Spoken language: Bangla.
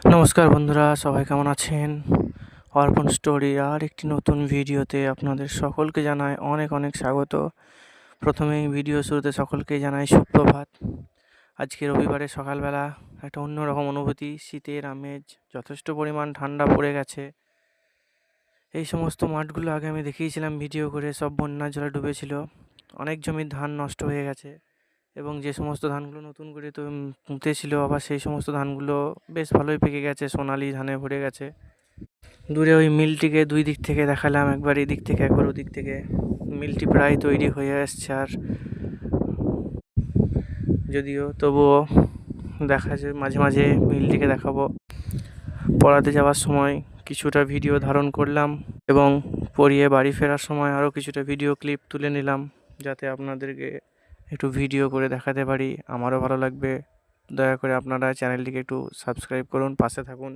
নমস্কার বন্ধুরা, সবাই কেমন আছেন? অর্পণ স্টোরি আর একটি নতুন ভিডিওতে আপনাদের সকলকে জানাই অনেক অনেক স্বাগত। প্রথমেই ভিডিও শুরুতে সকলকেই জানাই সুপ্রভাত। আজকে রবিবারের সকালবেলা একটা অন্যরকম অনুভূতি, শীতের আমেজ, যথেষ্ট পরিমাণ ঠান্ডা পড়ে গেছে। এই সমস্ত মাঠগুলো আগে আমি দেখিয়েছিলাম ভিডিও করে, সব বন্যার জলে ডুবেছিল। অনেক জমির ধান নষ্ট হয়ে গেছে এবং যে সমস্ত ধানগুলো নতুন করে পুঁতেছিল আবার সেই সমস্ত ধানগুলো বেশ ভালোই পেকে গেছে, সোনালি ধানে ভরে গেছে। দূরে ওই মিলটিকে দুই দিক থেকে দেখালাম, একবার এদিক থেকে একবার ওদিক থেকে। মিলটি প্রায় তৈরি হয়ে আসছে, আর যদিও তবুও দেখা যায় মাঝে মাঝে মিলটিকে দেখাবো। পড়াতে যাওয়ার সময় কিছুটা ভিডিও ধারণ করলাম এবং পড়িয়ে বাড়ি ফেরার সময় আরও কিছুটা ভিডিও ক্লিপ তুলে নিলাম, যাতে আপনাদেরকে একটু ভিডিও করে দেখাতে পারি, আমারও ভালো লাগবে। দয়া করে আপনারা চ্যানেলটিকে একটু সাবস্ক্রাইব করুন, পাশে থাকুন।